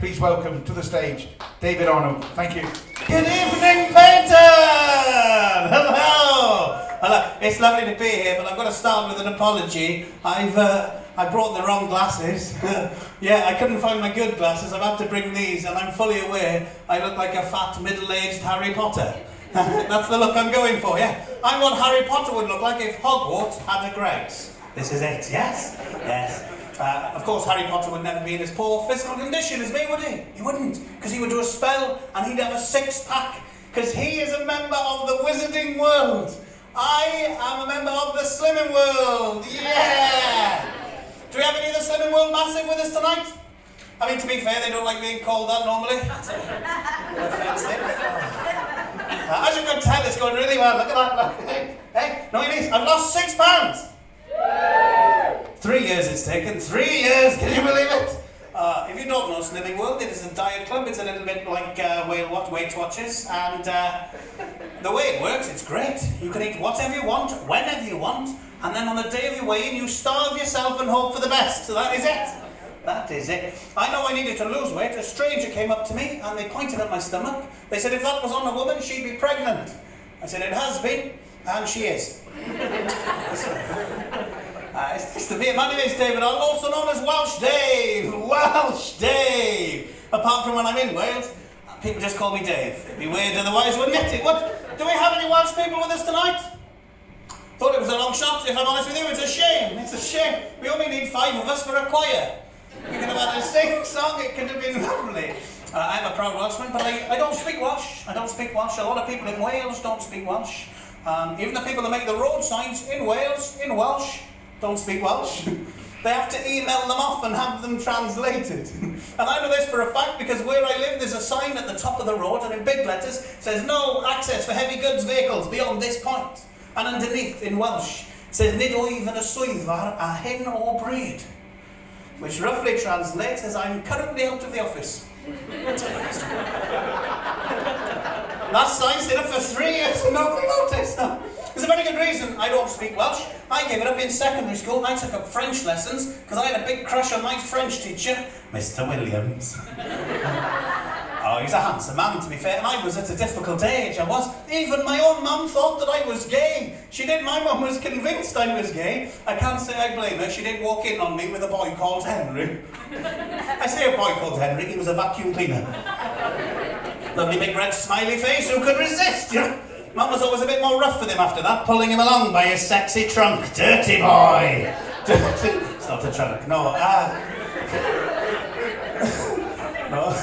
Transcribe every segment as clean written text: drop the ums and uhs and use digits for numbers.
please welcome to the stage David Arnold. Thank you. Good evening, Peyton! Hello! Hello. It's lovely to be here, but I've got to start with an apology. I brought the wrong glasses. Yeah, I couldn't find my good glasses. I've had to bring these, and I'm fully aware I look like a fat, middle-aged Harry Potter. That's the look I'm going for, yeah. I'm what Harry Potter would look like if Hogwarts had a Greggs. This is it, yes? Yes. Of course, Harry Potter would never be in his poor physical condition as me, would he? He wouldn't, because he would do a spell and he'd have a six-pack, because he is a member of the Wizarding World. I am a member of the Slimming World, yeah! Do we have any of the Slimming World Massive with us tonight? I mean, to be fair, they don't like being called that normally. As you can tell, it's going really well. Look at that, look. Hey, no, it is. I've lost 6 pounds. 3 years it's taken. 3 years, can you believe it? If you don't know Slimming World, it is a diet club. It's a little bit like Weight Watchers, and the way it works, it's great. You can eat whatever you want, whenever you want, and then on the day of your weigh-in, you starve yourself and hope for the best. So that is it. That is it. I know I needed to lose weight. A stranger came up to me and they pointed at my stomach. They said if that was on a woman, she'd be pregnant. I said it has been, and she is. It's nice to be here. My name is David Arnold, also known as Welsh Dave. Welsh Dave. Apart from when I'm in Wales, people just call me Dave. It'd be weird otherwise, wouldn't it? What? Do we have any Welsh people with us tonight? Thought it was a long shot. If I'm honest with you, it's a shame. It's a shame. We only need 5 of us for a choir. We could have had a sing song. It could have been lovely. I'm a proud Welshman, but I don't speak Welsh. I don't speak Welsh. A lot of people in Wales don't speak Welsh. Even the people that make the road signs in Wales, in Welsh, don't speak Welsh. They have to email them off and have them translated. And I know this for a fact because where I live there's a sign at the top of the road and in big letters says no access for heavy goods vehicles beyond this point. And underneath in Welsh says nid oedd yn y swyddfa a hyn o bryd. Which roughly translates as I'm currently out of the office. That sign stayed up for 3 years and nobody noticed. No. There's a very good reason I don't speak Welsh. I gave it up in secondary school. I took up French lessons because I had a big crush on my French teacher, Mr. Williams. Oh, he's a handsome man, to be fair, and I was at a difficult age. I was. Even my own mum thought that I was gay. She did. My mum was convinced I was gay. I can't say I blame her. She did walk in on me with a boy called Henry. I say a boy called Henry. He was a vacuum cleaner. Lovely big red smiley face. Who could resist, you know? Mum was always a bit more rough with him after that, pulling him along by his sexy trunk. Dirty boy! Dirty. It's not a trunk, no. No.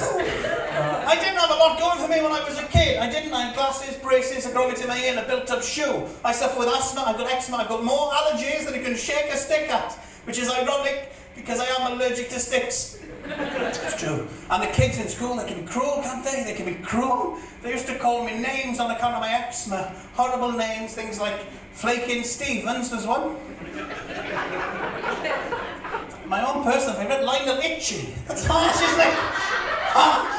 I didn't have a lot going for me when I was a kid. I had glasses, braces, a grommet in my ear and a built-up shoe. I suffer with asthma, I've got eczema, I've got more allergies than you can shake a stick at, which is ironic because I am allergic to sticks. It's true. And the kids in school, they can be cruel, can't they? They can be cruel. They used to call me names on account of my eczema. Horrible names, things like Flaking Stevens was one. My own personal favourite, Lionel Itchy. That's harsh, isn't it? Harsh.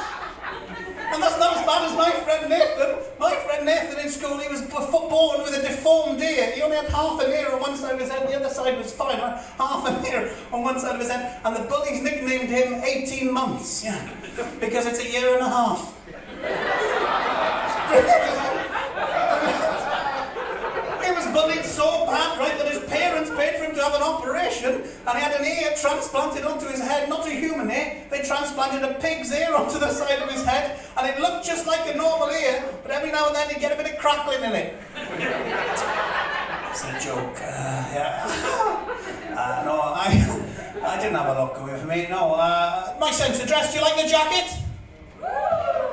And that's not as bad as my friend Nathan. My friend Nathan in school, he was born with a deformed ear. He only had half an ear on one side of his head, the other side was fine. Right? Half an ear on one side of his head. And the bullies nicknamed him 18 months. Yeah. Because it's a year and a half. He was bullied so bad, right, that his parents paid for him to have an operation, and he had an ear transplanted onto his head, not a human ear. They transplanted a pig's ear onto the side of his head, and it looked just like a normal ear, but every now and then he'd get a bit of crackling in it. It's a joke, yeah. No, I didn't have a lot going for me, no. My sense of dress, do you like the jacket?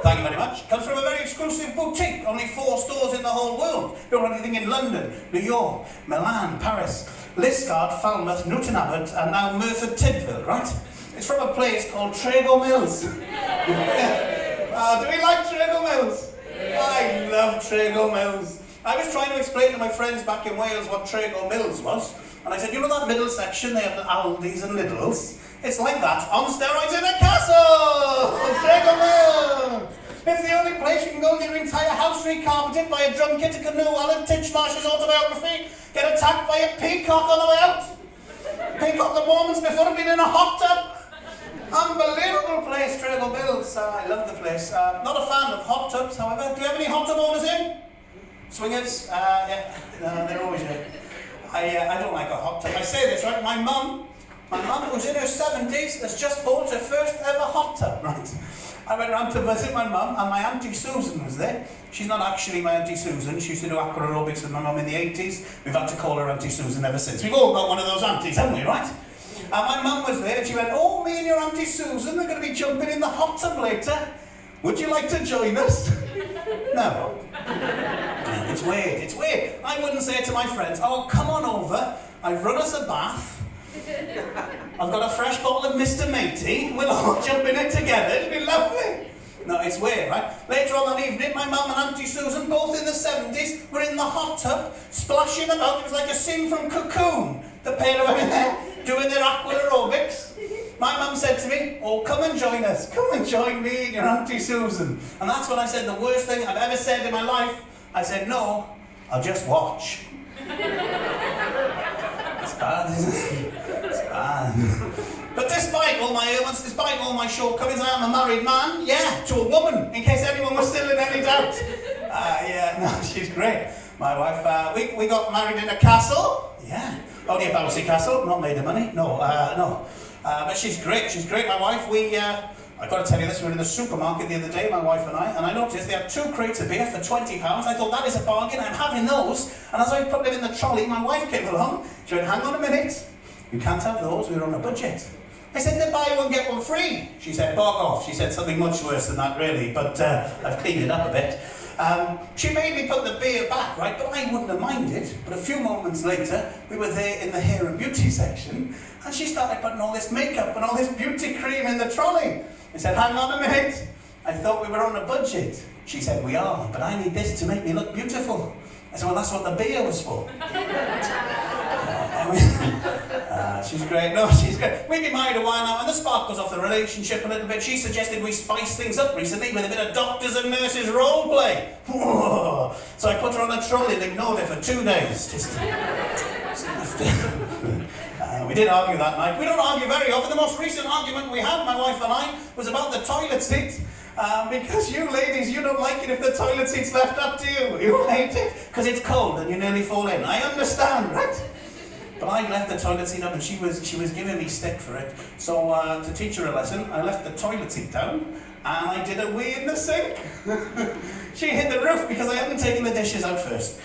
Thank you very much. It comes from a very exclusive boutique, only 4 stores in the whole world. You don't have anything in London, New York, Milan, Paris, Liscard, Falmouth, Newton Abbot, and now Merthyr Tydfil, right? It's from a place called Trago Mills. Do we like Trago Mills? I love Trago Mills. I was trying to explain to my friends back in Wales what Trago Mills was, and I said, you know that middle section, they have the Aldis and Lidls? It's like that on steroids in a castle! Trago Mills! It's the only place you can go get your entire house recarpeted by a drum kit, a canoe, Alan Titchmarsh's autobiography, get attacked by a peacock on the way out. Peacock the moments before being in a hot tub. Unbelievable place, Treacle Bills. I love the place. Not a fan of hot tubs, however. Do we have any hot tub owners in? Swingers? Yeah. No, they're always here. I don't like a hot tub. I say this, right? My mum, who's in her 70s, has just bought her first ever hot tub, right? I went round to visit my mum, and my Auntie Susan was there. She's not actually my Auntie Susan. She used to do aqua aerobics with my mum in the 80s. We've had to call her Auntie Susan ever since. We've all got one of those aunties, haven't we, right? And my mum was there, and she went, "Oh, me and your Auntie Susan are going to be jumping in the hot tub later. Would you like to join us?" No. It's weird, it's weird. I wouldn't say to my friends, "Oh, come on over. I've run us a bath. I've got a fresh bottle of Mr. Matey. We'll all jump in it together. It'll be lovely." No, it's weird, right? Later on that evening, my mum and Auntie Susan, both in the 70s, were in the hot tub, splashing about. It was like a scene from Cocoon. The pair of them in there, doing their aqua aerobics. My mum said to me, "Oh, come and join us. Come and join me and your Auntie Susan." And that's when I said the worst thing I've ever said in my life. I said, "No, I'll just watch." It's bad, isn't it? It's bad. But despite all my ailments, despite all my shortcomings, I am a married man, yeah, to a woman, in case anyone was still in any doubt. Yeah, no, she's great. My wife, we got married in a castle, yeah. Only a bouncy castle, not made of money, no. But she's great, my wife. I've got to tell you this, we were in the supermarket the other day, my wife and I noticed they had 2 crates of beer for £20. I thought, that is a bargain, I'm having those. And as I put them in the trolley, my wife came along. She went, "Hang on a minute, you can't have those, we're on a budget." I said, "Then buy one, get one free." She said, "Bog off." She said something much worse than that, really, but I've cleaned it up a bit. She made me put the beer back, right, but I wouldn't have minded. But a few moments later, we were there in the hair and beauty section, and she started putting all this makeup and all this beauty cream in the trolley. I said, "Hang on a minute, I thought we were on a budget." She said, "We are, but I need this to make me look beautiful." I said, "Well, that's what the beer was for." She's great. No, she's great. We've been married a while now, and the spark goes off the relationship a little bit. She suggested we spice things up recently with a bit of doctors and nurses role play. So I put her on a trolley and ignored her for 2 days. We did argue that night. We don't argue very often. The most recent argument we had, my wife and I, was about the toilet seat. Because you ladies, you don't like it if the toilet seat's left up to you. You hate it because it's cold and you nearly fall in. I understand, right? But I left the toilet seat up, and she was giving me stick for it. So to teach her a lesson, I left the toilet seat down, and I did a wee in the sink. She hit the roof because I hadn't taken the dishes out first.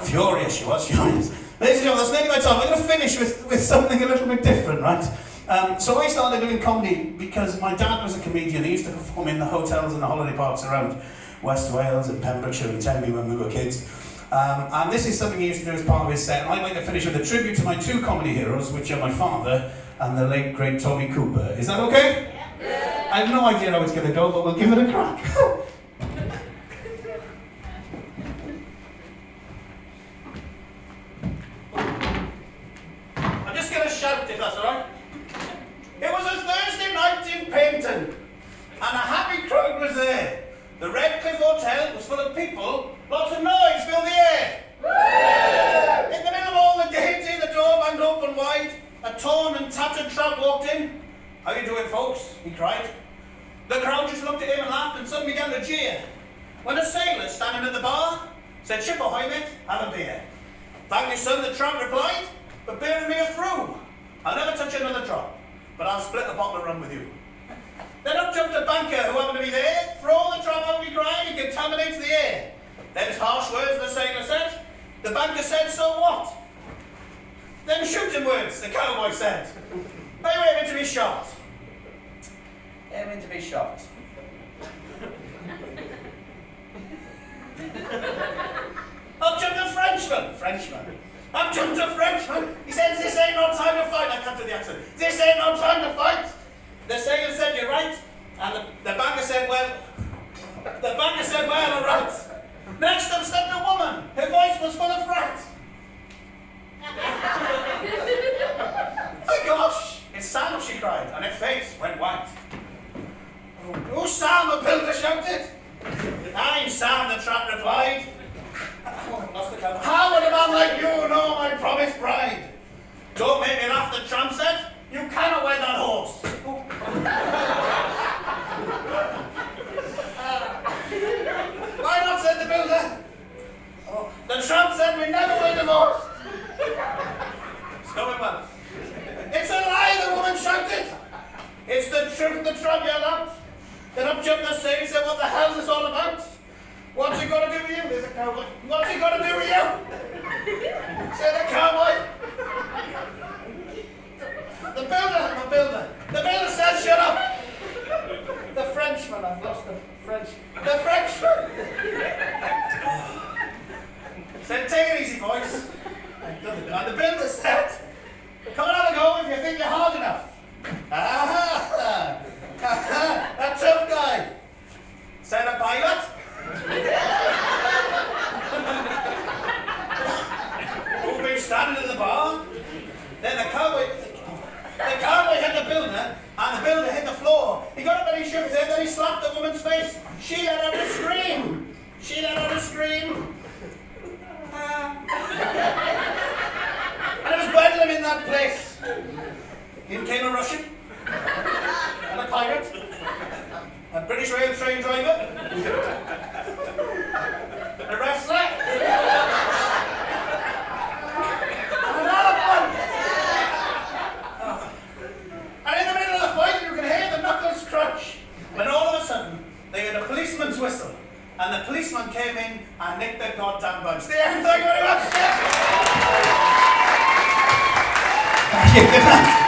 Furious she was, furious. Ladies and gentlemen, that's nearly my time. I'm going to finish with something a little bit different, right? So I started doing comedy because my dad was a comedian. He used to perform in the hotels and the holiday parks around West Wales and Pembrokeshire and Tenby when we were kids. And this is something he used to do as part of his set. And I'd like to finish with a tribute to my 2 comedy heroes, which are my father and the late, great Tommy Cooper. Is that okay? Yeah. I have no idea how it's going to go, but we'll give it a crack. I'm just going to shout, if that's all right. It was a Thursday night in Paynton, and a happy crowd was there. The Redcliffe Hotel was full of people. Lots of noise filled the air. In the middle of all the gaiety, the door banged open wide. A torn and tattered tramp walked in. "How you doing, folks?" he cried. The crowd just looked at him and laughed and suddenly began to jeer. When a sailor standing at the bar said, "Ship ahoy, mate, have a beer." "Thank you, son," the tramp replied, "but beer and me are through. I'll never touch another drop, but I'll split a bottle of rum with you." Then up jumped a banker who happened to be there. "Throw the tramp out," he cried, "he contaminates the air." "Them's harsh words," the sailor said. The banker said, "So what?" "Them shooting words," the cowboy said. "They were aiming to be shot." Aiming to be shot. Up jumped a Frenchman. Up jumped a Frenchman. He said, "This ain't no time to fight." I can't do the accent. "This ain't no time to fight." The sailor said, "You're right." And the banker said, well, all right. Next up stepped a woman. Her voice was full of fright. "My gosh, it's Sam," she cried, and her face went white. "Who's Sam?" the builder shouted. "I'm Sam," the tramp replied. "How would a man like you know my promised bride?" "Don't make me laugh," the tramp said. You cannot ride that horse. Why not, said the builder. Oh, the tramp said we never will divorce. It's going well. It's a lie, the woman shouted. It's the truth, the tramp yelled out. Then up jumped the sailor, he said, what the hell's this all about? What's he got to do with you? There's a cowboy. What's he got to do with you? Said the cowboy. The builder said, shut up. The Frenchman, I've lost the French. The Frenchman said, take it easy, boys. And the builder said, come and have a go if you think you're hard enough. That tough guy. Said a pilot. Who've been standing in the bar. Then the cowboy hit the builder, and the builder hit the floor. He got up and he shook his head, then he slapped the woman's face. She let out a scream. And it was bedlam in that place. In came a Russian, and a pirate, a British rail train driver, a wrestler, and an elephant. And in the middle of the fight, you could hear the knuckles crunch. When all of a sudden, they heard a policeman's whistle, and the policeman came in and nicked their goddamn bunch. The end, thank you very much. Thank you. Good night.